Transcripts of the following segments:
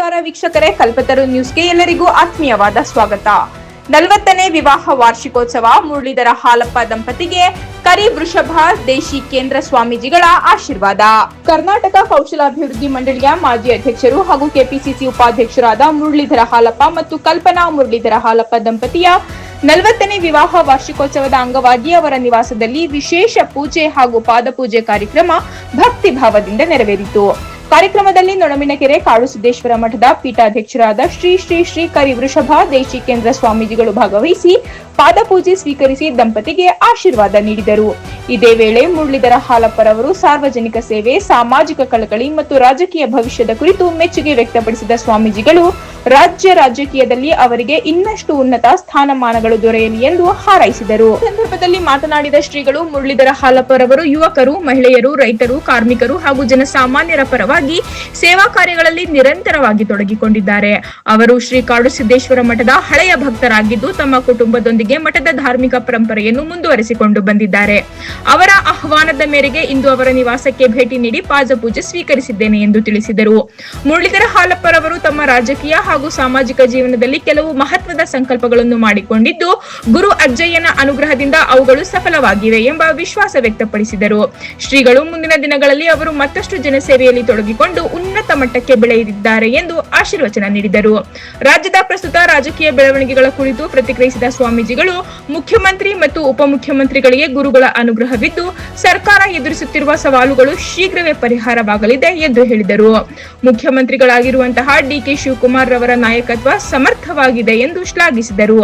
ನಮಸ್ಕಾರ ವೀಕ್ಷಕರೇ, ಕಲ್ಪತರು ನ್ಯೂಸ್ಗೆ ಎಲ್ಲರಿಗೂ ಆತ್ಮೀಯವಾದ ಸ್ವಾಗತ. 40ನೇ ವಿವಾಹ ವಾರ್ಷಿಕೋತ್ಸವ ಮುರಳೀಧರ ಹಾಲಪ್ಪ ದಂಪತಿಗೆ ಕರಿ ವೃಷಭ ದೇಶಿ ಕೇಂದ್ರ ಸ್ವಾಮೀಜಿಗಳ ಆಶೀರ್ವಾದ. ಕರ್ನಾಟಕ ಕೌಶಲಾಭಿವೃದ್ಧಿ ಮಂಡಳಿಯ ಮಾಜಿ ಅಧ್ಯಕ್ಷರು ಹಾಗೂ ಕೆಪಿಸಿಸಿ ಉಪಾಧ್ಯಕ್ಷರಾದ ಮುರಳೀಧರ ಹಾಲಪ್ಪ ಮತ್ತು ಕಲ್ಪನಾ ಮುರಳೀಧರ ಹಾಲಪ್ಪ ದಂಪತಿಯ 40ನೇ ವಿವಾಹ ವಾರ್ಷಿಕೋತ್ಸವದ ಅಂಗವಾಗಿ ಅವರ ನಿವಾಸದಲ್ಲಿ ವಿಶೇಷ ಪೂಜೆ ಹಾಗೂ ಪಾದಪೂಜೆ ಕಾರ್ಯಕ್ರಮ ಭಕ್ತಿ ಭಾವದಿಂದ ನೆರವೇರಿತು. ಕಾರ್ಯಕ್ರಮದಲ್ಲಿ ನೊಣಮಿನಕೆರೆ ಕಾಡುಸಿದ್ದೇಶ್ವರ ಮಠದ ಪೀಠಾಧ್ಯಕ್ಷರಾದ ಶ್ರೀ ಶ್ರೀ ಶ್ರೀ ಕರಿ ವೃಷಭ ದೇಶಿ ಕೇಂದ್ರ ಸ್ವಾಮೀಜಿಗಳು ಭಾಗವಹಿಸಿ ಪಾದಪೂಜೆ ಸ್ವೀಕರಿಸಿ ದಂಪತಿಗೆ ಆಶೀರ್ವಾದ ನೀಡಿದರು. ಇದೇ ವೇಳೆ ಮುರಳೀಧರ ಹಾಲಪ್ಪರವರು ಸಾರ್ವಜನಿಕ ಸೇವೆ, ಸಾಮಾಜಿಕ ಕಳಕಳಿ ಮತ್ತು ರಾಜಕೀಯ ಭವಿಷ್ಯದ ಕುರಿತು ಮೆಚ್ಚುಗೆ ವ್ಯಕ್ತಪಡಿಸಿದ ಸ್ವಾಮೀಜಿಗಳು ರಾಜ್ಯ ರಾಜಕೀಯದಲ್ಲಿ ಅವರಿಗೆ ಇನ್ನಷ್ಟು ಉನ್ನತ ಸ್ಥಾನಮಾನಗಳು ದೊರೆಯಲಿ ಎಂದು ಹಾರೈಸಿದರು. ಸಂದರ್ಭದಲ್ಲಿ ಮಾತನಾಡಿದ ಶ್ರೀಗಳು ಮುರಳೀಧರ ಹಾಲಪ್ಪರವರು ಯುವಕರು, ಮಹಿಳೆಯರು, ರೈತರು, ಕಾರ್ಮಿಕರು ಹಾಗೂ ಜನಸಾಮಾನ್ಯರ ಪರವಾಗಿ ಸೇವಾ ಕಾರ್ಯಗಳಲ್ಲಿ ನಿರಂತರವಾಗಿ ತೊಡಗಿಕೊಂಡಿದ್ದಾರೆ. ಅವರು ಶ್ರೀ ಕಾಡುಸಿದ್ದೇಶ್ವರ ಮಠದ ಹಳೆಯ ಭಕ್ತರಾಗಿದ್ದು ತಮ್ಮ ಕುಟುಂಬದೊಂದಿಗೆ ಮಠದ ಧಾರ್ಮಿಕ ಪರಂಪರೆಯನ್ನು ಮುಂದುವರಿಸಿಕೊಂಡು ಬಂದಿದ್ದಾರೆ. ಅವರ ಆಹ್ವಾನದ ಮೇರೆಗೆ ಇಂದು ಅವರ ನಿವಾಸಕ್ಕೆ ಭೇಟಿ ನೀಡಿ ಪಾದಪೂಜೆ ಸ್ವೀಕರಿಸಿದ್ದೇನೆ ಎಂದು ತಿಳಿಸಿದರು. ಮುರಳೀಧರ ಹಾಲಪ್ಪರವರು ತಮ್ಮ ರಾಜಕೀಯ ಹಾಗೂ ಸಾಮಾಜಿಕ ಜೀವನದಲ್ಲಿ ಕೆಲವು ಮಹತ್ವದ ಸಂಕಲ್ಪಗಳನ್ನು ಮಾಡಿಕೊಂಡಿದ್ದು ಗುರು ಅಜ್ಜಯ್ಯನ ಅನುಗ್ರಹದಿಂದ ಅವುಗಳು ಸಫಲವಾಗಿವೆ ಎಂಬ ವಿಶ್ವಾಸ ವ್ಯಕ್ತಪಡಿಸಿದರು. ಶ್ರೀಗಳು ಮುಂದಿನ ದಿನಗಳಲ್ಲಿ ಅವರು ಮತ್ತಷ್ಟು ಜನಸೇವೆಯಲ್ಲಿ ತೊಡಗಿಕೊಂಡು ಉನ್ನತ ಮಟ್ಟಕ್ಕೆ ಬೆಳೆಯಲಿದ್ದಾರೆ ಎಂದು ಆಶೀರ್ವಚನ ನೀಡಿದರು. ರಾಜ್ಯದ ಪ್ರಸ್ತುತ ರಾಜಕೀಯ ಬೆಳವಣಿಗೆಗಳ ಕುರಿತು ಪ್ರತಿಕ್ರಿಯಿಸಿದ ಸ್ವಾಮೀಜಿಗಳು ಮುಖ್ಯಮಂತ್ರಿ ಮತ್ತು ಉಪಮುಖ್ಯಮಂತ್ರಿಗಳಿಗೆ ಗುರುಗಳ ಅನುಗ್ರಹವಿದ್ದು ಸರ್ಕಾರ ಎದುರಿಸುತ್ತಿರುವ ಸವಾಲುಗಳು ಶೀಘ್ರವೇ ಪರಿಹಾರವಾಗಲಿದೆ ಎಂದು ಹೇಳಿದರು. ಮುಖ್ಯಮಂತ್ರಿಗಳಾಗಿರುವಂತಹ ಡಿಕೆ ಶಿವಕುಮಾರ್ ರವರ ನಾಯಕತ್ವ ಸಮರ್ಥವಾಗಿದೆ ಎಂದು ಶ್ಲಾಘಿಸಿದರು.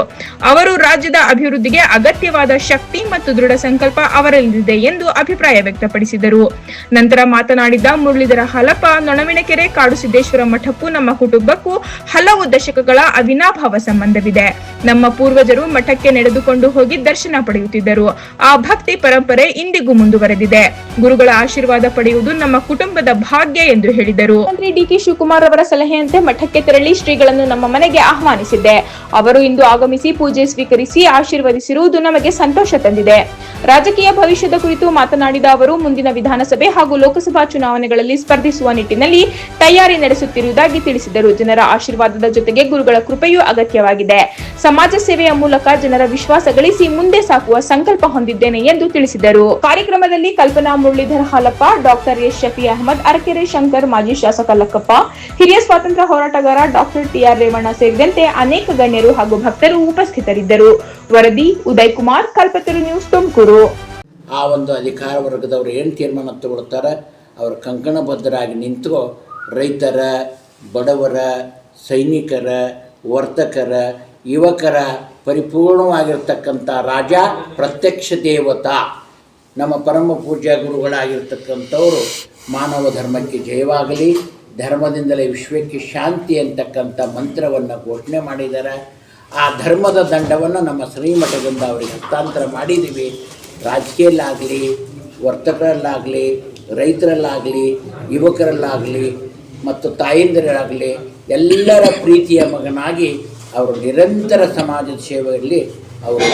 ಅವರು ರಾಜ್ಯದ ಅಭಿವೃದ್ಧಿಗೆ ಅಗತ್ಯವಾದ ಶಕ್ತಿ ಮತ್ತು ದೃಢ ಸಂಕಲ್ಪ ಅವರಲ್ಲಿದೆ ಎಂದು ಅಭಿಪ್ರಾಯ ವ್ಯಕ್ತಪಡಿಸಿದರು. ನಂತರ ಮಾತನಾಡಿದ ಮುರಳೀಧರ ಹಾಲಪ್ಪ, ನೊಣಮಿನಕೆರೆ ಕಾಡುಸಿದ್ದೇಶ್ವರ ಮಠಕ್ಕೂ ನಮ್ಮ ಕುಟುಂಬಕ್ಕೂ ಹಲವು ದಶಕಗಳ ಅವಿನಾಭಾವ ಸಂಬಂಧವಿದೆ. ನಮ್ಮ ಪೂರ್ವಜರು ಮಠಕ್ಕೆ ನಡೆದುಕೊಂಡು ಹೋಗಿ ದರ್ಶನ ಪಡೆಯುತ್ತಿದ್ದರು. ಆ ಭಕ್ತಿ ಪರಂಪರೆ ಇಂದಿಗೂ ಮುಂದುವರೆದಿದೆ. ಗುರುಗಳ ಆಶೀರ್ವಾದ ಪಡೆಯುವುದು ನಮ್ಮ ಕುಟುಂಬದ ಭಾಗ್ಯ ಎಂದು ಹೇಳಿದರು. ಮಂತ್ರಿ ಡಿಕೆ ಶಿವಕುಮಾರ್ ಅವರ ಸಲಹೆಯಂತೆ ಮಠಕ್ಕೆ ತೆರಳಿ ಶ್ರೀಗಳನ್ನು ನಮ್ಮ ಮನೆಗೆ ಆಹ್ವಾನಿಸಿದ್ದೆ. ಅವರು ಇಂದು ಆಗಮಿಸಿ ಪೂಜೆ ಸ್ವೀಕರಿಸಿ ಆಶೀರ್ವದಿಸಿರುವುದು ನಮಗೆ ಸಂತೋಷ ತಂದಿದೆ. ರಾಜಕೀಯ ಭವಿಷ್ಯದ ಕುರಿತು ಮಾತನಾಡಿದ ಅವರು ಮುಂದಿನ ವಿಧಾನಸಭೆ ಹಾಗೂ ಲೋಕಸಭಾ ಚುನಾವಣೆಗಳಲ್ಲಿ ಸ್ಪರ್ಧಿಸುವ ನಿಟ್ಟಿನಲ್ಲಿ ತಯಾರಿ ನಡೆಸುತ್ತಿರುವುದಾಗಿ ತಿಳಿಸಿದರು. ಜನರ ಆಶೀರ್ವಾದದ ಜೊತೆಗೆ ಗುರುಗಳ ಕೃಪೆಯೂ ಅಗತ್ಯವಾಗಿದೆ. ಸಮಾಜ ಸೇವೆಯ ಮೂಲಕ ಜನರ ವಿಶ್ವಾಸ ಗಳಿಸಿ ಮುಂದೆ ಸಾಕುವ ಸಂಕಲ್ಪ ಹೊಂದಿದ್ದೇನೆ ಎಂದು ತಿಳಿಸಿದರು. ಕಾರ್ಯಕ್ರಮದಲ್ಲಿ ಕಲ್ಪನಾ ಮುರಳೀಧರ ಹಾಲಪ್ಪ, ಡಾಕ್ಟರ್ ಎಸ್ ಶಫಿ ಅಹಮದ್, ಅರಕೆರೆ ಶಂಕರ್, ಮಾಜಿ ಶಾಸಕ ಲಕ್ಕಪ್ಪ, ಹಿರಿಯ ಸ್ವಾತಂತ್ರ್ಯ ಹೋರಾಟಗಾರ ಡಾಕ್ಟರ್ ಟಿ.ಆರ್. ರೇವಣ್ಣ ಸೇರಿದಂತೆ ಅನೇಕ ಗಣ್ಯರು ಹಾಗೂ ಭಕ್ತರು ಉಪಸ್ಥಿತರಿದ್ದರು. ವರದಿ ಉದಯ್ ಕುಮಾರ್, ಕಲ್ಪತರು ನ್ಯೂಸ್, ತುಮಕೂರು. ಆ ಒಂದು ಅಧಿಕಾರ ವರ್ಗದವರು ಏನು ತೀರ್ಮಾನ ತಗೊಳ್ತಾರೆ ಅವರು ಕಂಕಣಬದ್ಧರಾಗಿ ನಿಂತು ರೈತರ, ಬಡವರ, ಸೈನಿಕರ, ವರ್ತಕರ, ಯುವಕರ ಪರಿಪೂರ್ಣವಾಗಿರ್ತಕ್ಕಂಥ ರಾಜ, ಪ್ರತ್ಯಕ್ಷ ದೇವತಾ ನಮ್ಮ ಪರಮ ಪೂಜ್ಯ ಗುರುಗಳಾಗಿರ್ತಕ್ಕಂಥವರು ಮಾನವ ಧರ್ಮಕ್ಕೆ ಜಯವಾಗಲಿ, ಧರ್ಮದಿಂದಲೇ ವಿಶ್ವಕ್ಕೆ ಶಾಂತಿ ಅಂತಕ್ಕಂಥ ಮಂತ್ರವನ್ನು ಘೋಷಣೆ ಮಾಡಿದ್ದಾರೆ. ಆ ಧರ್ಮದ ದಂಡವನ್ನು ನಮ್ಮ ಶ್ರೀಮಠದಿಂದ ಅವರಿಗೆ ಹಸ್ತಾಂತರ ಮಾಡಿದ್ದೀವಿ. ರಾಜಕೀಯಲ್ಲಾಗಲಿ, ವರ್ತಕರಲ್ಲಾಗಲಿ, ರೈತರಲ್ಲಾಗಲಿ, ಯುವಕರಲ್ಲಾಗಲಿ ಮತ್ತು ತಾಯಂದಿರಾಗಲಿ ಎಲ್ಲರ ಪ್ರೀತಿಯ ಮಗನಾಗಿ ಅವರು ನಿರಂತರ ಸಮಾಜದ ಸೇವೆಯಲ್ಲಿ ಅವರು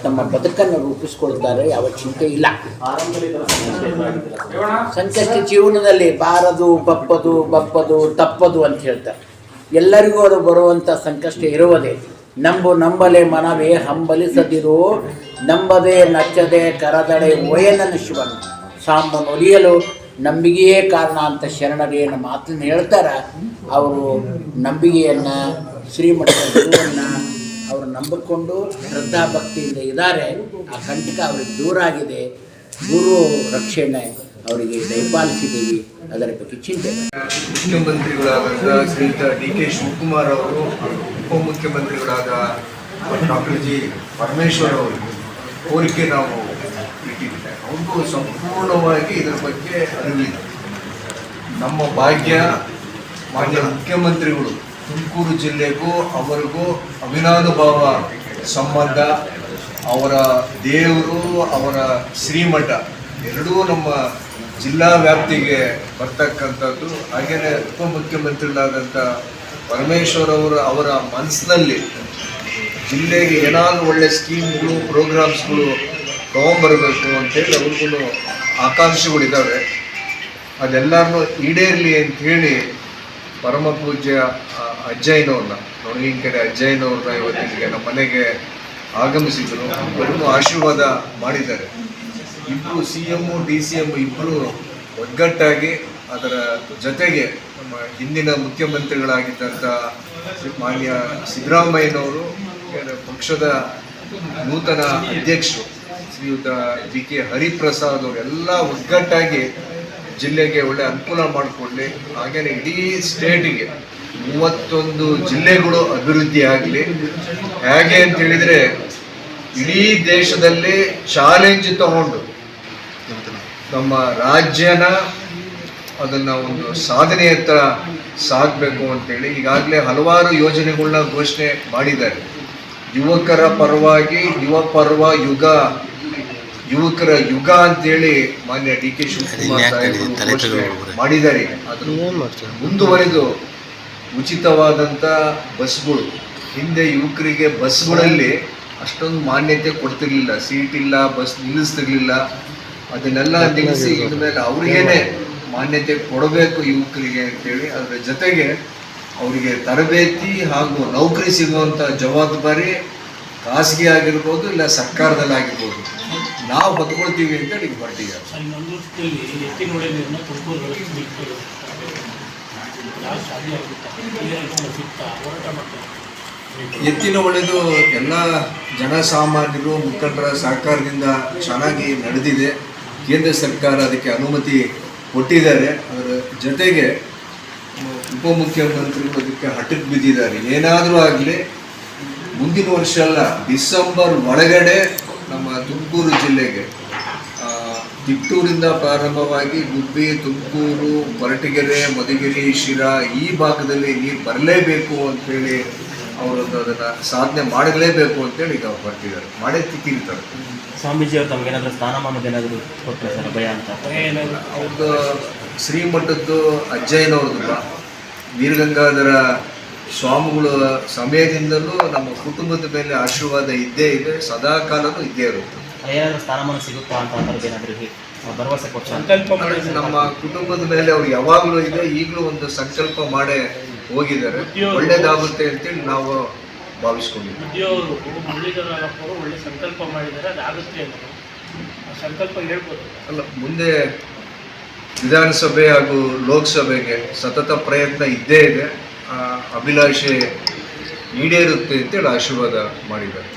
ತಮ್ಮ ಬದುಕನ್ನು ರೂಪಿಸ್ಕೊಳ್ತಾರೆ. ಯಾವ ಚಿಂತೆ ಇಲ್ಲ. ಸಂಕಷ್ಟ ಜೀವನದಲ್ಲಿ ಬಾರದು, ಬಪ್ಪದು ತಪ್ಪದು ಅಂತ ಹೇಳ್ತಾರೆ. ಎಲ್ಲರಿಗೂ ಅದು ಬರುವಂಥ ಸಂಕಷ್ಟ ಇರುವುದೇ. ನಂಬಲೆ ಮನವೇ ಹಂಬಲಿಸದಿರು, ನಂಬದೆ ನಚ್ಚದೆ ಕರದಡೆ ಒಯನನ ಶಿವನು ಸಾಂಬ ನುಡಿಯಲು ನಂಬಿಕೆಯೇ ಕಾರಣ ಅಂತ ಶರಣರೇನು ಮಾತನ್ನು ಹೇಳ್ತಾರೆ. ಅವರು ನಂಬಿಕೆಯನ್ನು, ಶ್ರೀಮಠದ ಗುರುವನ್ನು ಅವರು ನಂಬಿಕೊಂಡು ಶ್ರದ್ಧಾಭಕ್ತಿಯಿಂದ ಇದ್ದಾರೆ. ಆ ಕಂಟಕ ಅವ್ರಿಗೆ ದೂರ ಆಗಿದೆ. ಗುರು ರಕ್ಷಣೆ ಅವರಿಗೆ ದಯಪಾಲಿಸಿದ್ದೀವಿ. ಅದರ ಬಗ್ಗೆ ಚಿಂತೆ. ಮುಖ್ಯಮಂತ್ರಿಗಳಾದ ಶ್ರೀಯುತ ಡಿ.ಕೆ. ಶಿವಕುಮಾರ್ ಅವರು, ಉಪಮುಖ್ಯಮಂತ್ರಿಗಳಾದ ಡಾಕ್ಟರ್ ಜಿ. ಪರಮೇಶ್ವರ್ ಅವರು ಕೋರಿಕೆ ನಾವು ಇಟ್ಟಿದ್ದೇವೆ. ಅವ್ರಿಗೂ ಸಂಪೂರ್ಣವಾಗಿ ಇದರ ಬಗ್ಗೆ ಅರಿವಿದೆ. ನಮ್ಮ ಭಾಗ್ಯ ಮಾನ್ಯ ಮುಖ್ಯಮಂತ್ರಿಗಳು ತುಮಕೂರು ಜಿಲ್ಲೆಗೂ ಅವರಿಗೂ ಅವಿನಾನುಭಾವ ಸಂಬಂಧ. ಅವರ ದೇವರು, ಅವರ ಶ್ರೀಮಠ ಎರಡೂ ನಮ್ಮ ಜಿಲ್ಲಾ ವ್ಯಾಪ್ತಿಗೆ ಬರ್ತಕ್ಕಂಥದ್ದು. ಹಾಗೆಯೇ ಉಪಮುಖ್ಯಮಂತ್ರಿಗಳಾದಂಥ ಪರಮೇಶ್ವರ್ ಅವರು ಅವರ ಮನಸ್ಸಿನಲ್ಲಿ ಜಿಲ್ಲೆಗೆ ಏನಾದರೂ ಒಳ್ಳೆ ಸ್ಕೀಮ್ಗಳು, ಪ್ರೋಗ್ರಾಮ್ಸ್ಗಳು ತೊಗೊಂಬರಬೇಕು ಅಂತೇಳಿ ಅವ್ರಿಗೂ ಆಕಾಂಕ್ಷೆಗಳಿದ್ದಾವೆ. ಅದೆಲ್ಲರನ್ನೂ ಈಡೇರಲಿ ಅಂಥೇಳಿ ಪರಮ ಪೂಜ್ಯ ಅಜ್ಜಯ್ಯನವ್ರನ್ನ ನೊಣಗಿನಕೆರೆ ಅಜ್ಜಯ್ಯನವ್ರನ್ನ ಇವತ್ತಿಗೆ ನಮ್ಮ ಮನೆಗೆ ಆಗಮಿಸಿದರು. ಅವರನ್ನು ಆಶೀರ್ವಾದ ಮಾಡಿದ್ದಾರೆ. ಇಬ್ಬರು CM DCM ಇಬ್ಬರು ಒಗ್ಗಟ್ಟಾಗಿ, ಅದರ ಜೊತೆಗೆ ನಮ್ಮ ಹಿಂದಿನ ಮುಖ್ಯಮಂತ್ರಿಗಳಾಗಿದ್ದಂಥ ಮಾನ್ಯ ಸಿದ್ದರಾಮಯ್ಯನವರು, ಪಕ್ಷದ ನೂತನ ಅಧ್ಯಕ್ಷರು ಶ್ರೀಯುತ DK ಹರಿಪ್ರಸಾದ್ ಅವರೆಲ್ಲ ಒಗ್ಗಟ್ಟಾಗಿ ಜಿಲ್ಲೆಗೆ ಒಳ್ಳೆ ಅನುಕೂಲ ಮಾಡಿಕೊಡ್ಲಿ. ಹಾಗೆಯೇ ಇಡೀ ಸ್ಟೇಟಿಗೆ 31 ಜಿಲ್ಲೆಗಳು ಅಭಿವೃದ್ಧಿ ಆಗಲಿ. ಹೇಗೆ ಅಂತ ಹೇಳಿದರೆ, ಇಡೀ ದೇಶದಲ್ಲಿ ಚಾಲೆಂಜ್ ತಗೊಂಡು ನಮ್ಮ ರಾಜ್ಯನ ಅದನ್ನು ಒಂದು ಸಾಧನೆಯತ್ತ ಸಾಗಬೇಕು ಅಂತೇಳಿ ಈಗಾಗಲೇ ಹಲವಾರು ಯೋಜನೆಗಳನ್ನ ಘೋಷಣೆ ಮಾಡಿದ್ದಾರೆ. ಯುವಕರ ಪರವಾಗಿ ಯುವ ಪರ್ವ ಯುವಕರ ಯುಗ ಅಂತೇಳಿ ಮಾನ್ಯ DK ಶಿವಕುಮಾರ್ ಸಾಹೇಬರು ಘೋಷಣೆ ಮಾಡಿದ್ದಾರೆ. ಅದನ್ನು ಮುಂದುವರೆದು ಉಚಿತವಾದಂಥ ಬಸ್ಗಳು, ಹಿಂದೆ ಯುವಕರಿಗೆ ಬಸ್ಗಳಲ್ಲಿ ಅಷ್ಟೊಂದು ಮಾನ್ಯತೆ ಕೊಡ್ತಿರ್ಲಿಲ್ಲ, ಸೀಟ್ ಇಲ್ಲ, ಬಸ್ ನಿಲ್ಲಿಸ್ತಿರ್ಲಿಲ್ಲ. ಅದನ್ನೆಲ್ಲ ನಿಲ್ಲಿಸಿ ಇನ್ಮೇಲೆ ಅವ್ರಿಗೇನೆ ಮಾನ್ಯತೆ ಕೊಡಬೇಕು ಯುವಕರಿಗೆ ಅಂತೇಳಿ, ಅದರ ಜೊತೆಗೆ ಅವರಿಗೆ ತರಬೇತಿ ಹಾಗೂ ನೌಕರಿ ಸಿಗುವಂಥ ಜವಾಬ್ದಾರಿ ಖಾಸಗಿ ಆಗಿರ್ಬೋದು, ಇಲ್ಲ ಸರ್ಕಾರದಲ್ಲಿ ಆಗಿರ್ಬೋದು, ನಾವು ಹೊತ್ಕೊಳ್ತೀವಿ ಅಂತೇಳಿ ಈಗ ಹೊರಟಿದ್ದಾರೆ. ಎತ್ತಿನ ಹೊಳೆದು ಎಲ್ಲ ಜನಸಾಮಾನ್ಯರು ಮುಖಂಡರ ಸಹಕಾರದಿಂದ ಚೆನ್ನಾಗಿ ನಡೆದಿದೆ. ಕೇಂದ್ರ ಸರ್ಕಾರ ಅದಕ್ಕೆ ಅನುಮತಿ ಕೊಟ್ಟಿದ್ದಾರೆ. ಅದರ ಜೊತೆಗೆ ಉಪಮುಖ್ಯಮಂತ್ರಿಗಳು ಅದಕ್ಕೆ ಹಠಕ್ಕೆ ಬಿದ್ದಿದ್ದಾರೆ. ಏನಾದರೂ ಆಗಲಿ ಮುಂದಿನ ವರ್ಷ ಅಲ್ಲ, ಡಿಸೆಂಬರ್ ಒಳಗಡೆ ನಮ್ಮ ತುಮಕೂರು ಜಿಲ್ಲೆಗೆ ತಿಟ್ಟೂರಿಂದ ಪ್ರಾರಂಭವಾಗಿ ಗುಬ್ಬಿ, ತುಮಕೂರು, ಕೊರಟಗೆರೆ, ಮಧುಗಿರಿ, ಶಿರಾ ಈ ಭಾಗದಲ್ಲಿ ನೀರು ಬರಲೇಬೇಕು ಅಂತೇಳಿ ಅವರದ್ದು ಅದನ್ನು ಸಾಧನೆ ಮಾಡಲೇಬೇಕು ಅಂತೇಳಿ ಈಗ ಬರ್ತಿದ್ದಾರೆ, ಮಾಡೇ ತಿಕ್ಕಿರ್ತಾರೆ. ಸ್ವಾಮೀಜಿ ಅವರು ತಮಗೇನಾದರೂ ಸ್ಥಾನಮಾನದ ಏನಾದರೂ ಕೊಟ್ಟರೆ ಸರ್ ಭಯ ಅಂತ? ಅವ್ರದ್ದು ಶ್ರೀಮಠದ್ದು ಅಜ್ಜಯ್ಯನವ್ರದ್ದು ವೀರಗಂಗಾಧರ ಸ್ವಾಮಿಗಳ ಸಮಯದಿಂದಲೂ ನಮ್ಮ ಕುಟುಂಬದ ಮೇಲೆ ಆಶೀರ್ವಾದ ಇದ್ದೇ ಇದೆ, ಸದಾ ಕಾಲನೂ ಇದ್ದೇ ಇರುತ್ತೆ. ಏನಾದರೂ ಸ್ಥಾನಮಾನ ಸಿಗುತ್ತಾ ಅಂತ ಥರದ್ದು ಏನಾದರೂ ಭರವಸೆ ಕೊಟ್ಟು ನಮ್ಮ ಕುಟುಂಬದ ಮೇಲೆ ಅವ್ರು ಯಾವಾಗಲೂ ಇದೆ, ಈಗಲೂ ಒಂದು ಸಂಕಲ್ಪ ಮಾಡೇ ಹೋಗಿದ್ದಾರೆ. ಒಳ್ಳೇದಾಗುತ್ತೆ ಅಂತೇಳಿ ನಾವು ಭಾವಿಸ್ಕೊಂಡಿದ್ದೀವಿ. ಒಳ್ಳೆ ಸಂಕಲ್ಪ ಮಾಡಿದ್ದಾರೆ, ಅದಾಗುತ್ತೆ ಸಂಕಲ್ಪ ಹೇಳ್ಬೋದು. ಅಲ್ಲ, ಮುಂದೆ ವಿಧಾನಸಭೆ ಹಾಗೂ ಲೋಕಸಭೆಗೆ ಸತತ ಪ್ರಯತ್ನ ಇದ್ದೇ ಇದೆ. ಅಭಿಲಾಷೆ ಈಡೇರುತ್ತೆ ಅಂತೇಳಿ ಆಶೀರ್ವಾದ ಮಾಡಿದ್ದಾರೆ.